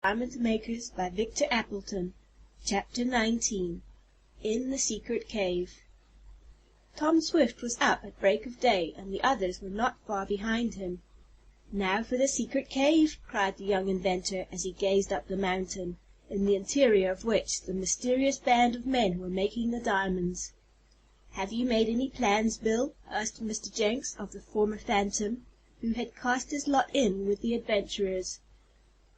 Diamond Makers by Victor Appleton. Chapter 19. In the Secret Cave. Tom Swift was up at break of day, and the others were not far behind him. "Now for the secret cave!" cried the young inventor, as he gazed up the mountain, in the interior of which the mysterious band of men were making the diamonds. "Have you made any plans, Bill?" asked Mr. Jenks of the former phantom, who had cast his lot in with the adventurers.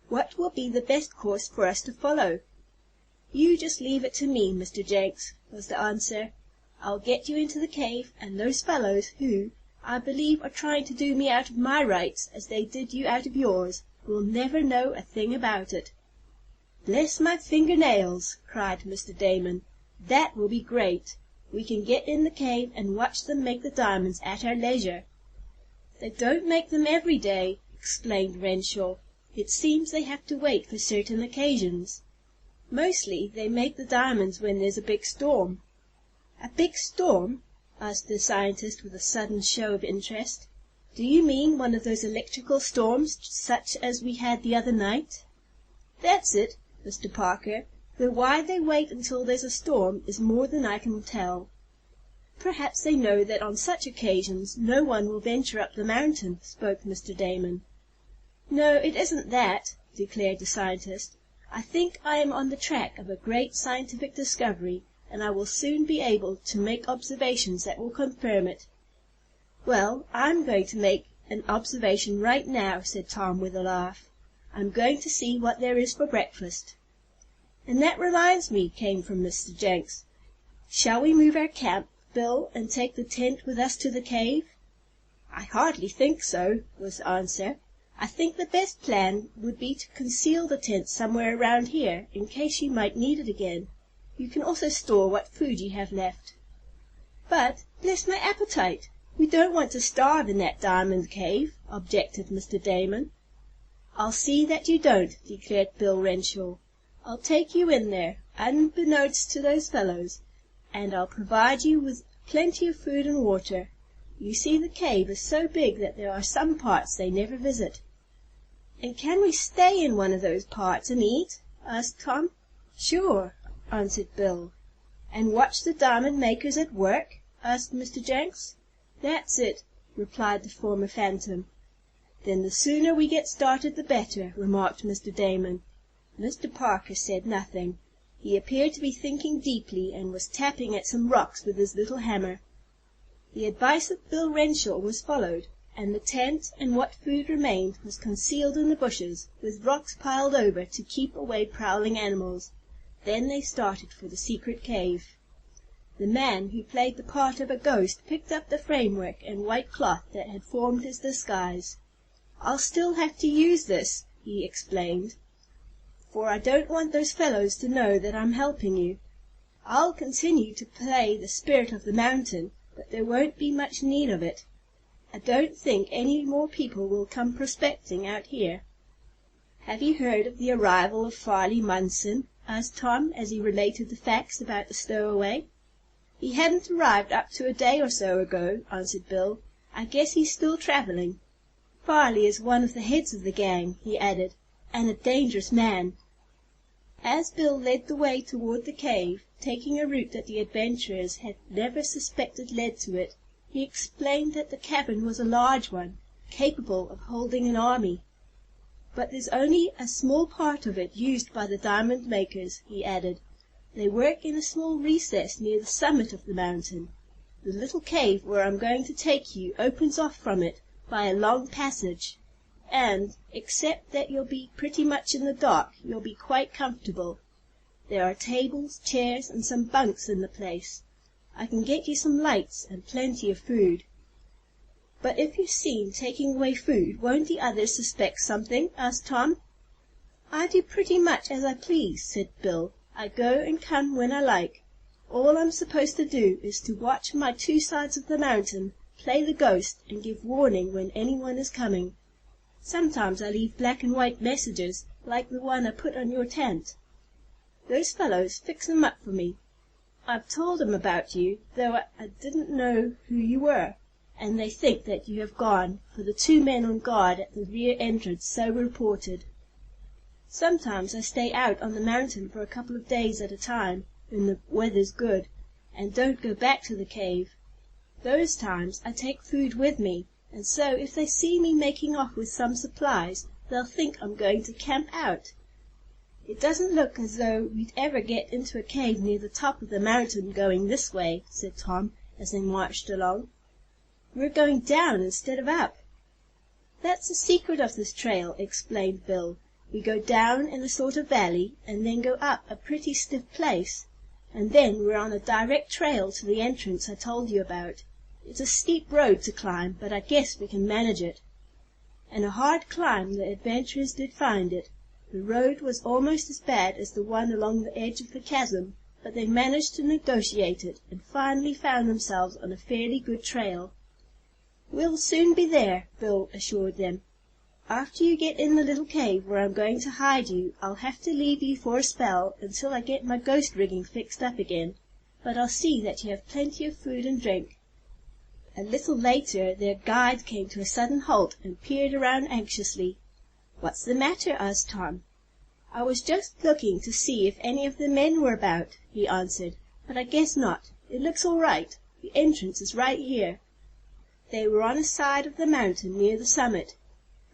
"What will be the best course for us to follow?" "You just leave it to me, Mr. Jenks," was the answer. "I'll get you into the cave, and those fellows, who, I believe, are trying to do me out of my rights as they did you out of yours, will never know a thing about it." "Bless my finger nails!" cried Mr. Damon. "That will be great! We can get in the cave and watch them make the diamonds at our leisure." "They don't make them every day," explained Renshaw. "It seems they have to wait for certain occasions. Mostly they make the diamonds when there's a big storm." "A big storm?" asked the scientist with a sudden show of interest. "Do you mean one of those electrical storms such as we had the other night?" "That's it, Mr. Parker, though why they wait until there's a storm is more than I can tell." "Perhaps they know that on such occasions no one will venture up the mountain," spoke Mr. Damon. "No, it isn't that," declared the scientist. "I think I am on the track of a great scientific discovery, and I will soon be able to make observations that will confirm it." "Well, I'm going to make an observation right now," said Tom with a laugh. "I'm going to see what there is for breakfast." "And that reminds me," came from Mr. Jenks. "Shall we move our camp, Bill, and take the tent with us to the cave?" "I hardly think so," was the answer. "I think the best plan would be to conceal the tent somewhere around here, in case you might need it again. You can also store what food you have left." "But, bless my appetite! We don't want to starve in that diamond cave," objected Mr. Damon. "I'll see that you don't," declared Bill Renshaw. "I'll take you in there, unbeknownst to those fellows, and I'll provide you with plenty of food and water. You see, the cave is so big that there are some parts they never visit." "And can we stay in one of those parts and eat?" asked Tom. "Sure," answered Bill. "And watch the diamond makers at work?" asked Mr. Jenks. "That's it," replied the former phantom. "Then the sooner we get started the better," remarked Mr. Damon. Mr. Parker said nothing. He appeared to be thinking deeply, and was tapping at some rocks with his little hammer. The advice of Bill Renshaw was followed, and the tent and what food remained was concealed in the bushes, with rocks piled over to keep away prowling animals. Then they started for the secret cave. The man who played the part of a ghost picked up the framework and white cloth that had formed his disguise. "I'll still have to use this," he explained, "for I don't want those fellows to know that I'm helping you. I'll continue to play the spirit of the mountain, but there won't be much need of it. I don't think any more people will come prospecting out here." "Have you heard of the arrival of Farley Munson?" asked Tom, as he related the facts about the stowaway. "He hadn't arrived up to a day or so ago," answered Bill. "I guess he's still traveling. Farley is one of the heads of the gang," he added, "and a dangerous man." As Bill led the way toward the cave, taking a route that the adventurers had never suspected led to it, he explained that the cavern was a large one, capable of holding an army. "But there's only a small part of it used by the diamond makers," he added. "They work in a small recess near the summit of the mountain. The little cave where I'm going to take you opens off from it by a long passage, and, except that you'll be pretty much in the dark, you'll be quite comfortable. There are tables, chairs, and some bunks in the place. I can get you some lights and plenty of food." "But if you're seen taking away food, won't the others suspect something?" asked Tom. "I do pretty much as I please," said Bill. "I go and come when I like. All I'm supposed to do is to watch my two sides of the mountain, play the ghost, and give warning when anyone is coming. Sometimes I leave black and white messages, like the one I put on your tent. Those fellows fix 'em up for me. I've told 'em about you, though I didn't know who you were, and they think that you have gone, for the two men on guard at the rear entrance so reported." Sometimes I stay out on the mountain for a couple of days at a time, when the weather's good, and don't go back to the cave. Those times I take food with me, and so if they see me making off with some supplies, they'll think I'm going to camp out. It doesn't look as though we'd ever get into a cave near the top of the mountain going this way," said Tom, as they marched along. "We're going down instead of up." "That's the secret of this trail," explained Bill. "We go down in a sort of valley, and then go up a pretty stiff place, and then we're on a direct trail to the entrance I told you about. It's a steep road to climb, but I guess we can manage it." And a hard climb the adventurers did find it. The road was almost as bad as the one along the edge of the chasm, but they managed to negotiate it, and finally found themselves on a fairly good trail. "We'll soon be there," Bill assured them. "After you get in the little cave where I'm going to hide you, I'll have to leave you for a spell until I get my ghost rigging fixed up again, but I'll see that you have plenty of food and drink." A little later their guide came to a sudden halt and peered around anxiously. "What's the matter?" asked Tom. "I was just looking to see if any of the men were about," he answered, "but I guess not. It looks all right. The entrance is right here." They were on a side of the mountain near the summit.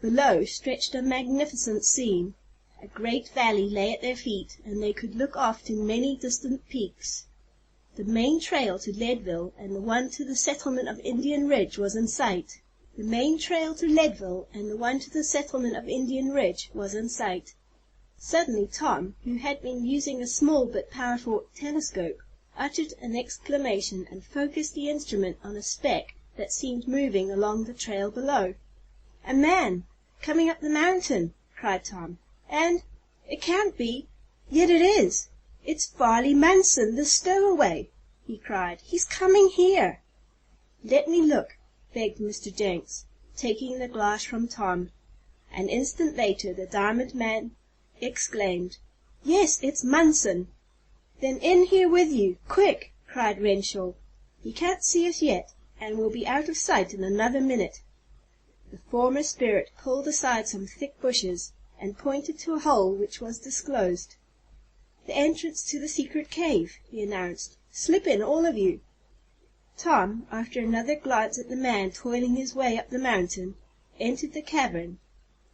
Below stretched a magnificent scene. A great valley lay at their feet, and they could look off to many distant peaks. The main trail to Leadville and the one to the settlement of Indian Ridge was in sight. Suddenly Tom, who had been using a small but powerful telescope, uttered an exclamation and focused the instrument on a speck that seemed moving along the trail below. "A man coming up the mountain!" cried Tom. "And it can't be, yet it is! It's Farley Manson, the stowaway!" he cried. "He's coming here!" "Let me look," begged Mr. Jenks, taking the glass from Tom. An instant later the diamond man exclaimed, "Yes, it's Munson!" "Then in here with you, quick!" cried Renshaw. "He can't see us yet, and will be out of sight in another minute." The former spirit pulled aside some thick bushes, and pointed to a hole which was disclosed. "The entrance to the secret cave," he announced. "Slip in, all of you." Tom, after another glance at the man toiling his way up the mountain, entered the cavern.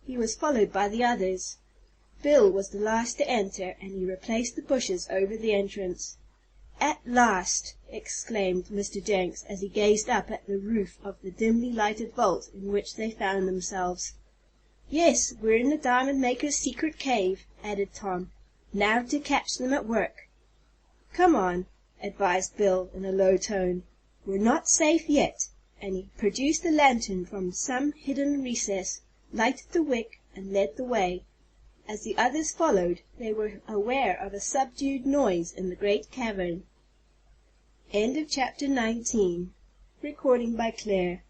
He was followed by the others. Bill was the last to enter, and he replaced the bushes over the entrance. "At last!" exclaimed Mr. Jenks, as he gazed up at the roof of the dimly lighted vault in which they found themselves. "Yes, we're in the diamond maker's secret cave," added Tom. "Now to catch them at work." "Come on," advised Bill in a low tone. "We're not safe yet," and he produced a lantern from some hidden recess, lighted the wick, and led the way. As the others followed, they were aware of a subdued noise in the great cavern. Chapter 19. Recording by Claire.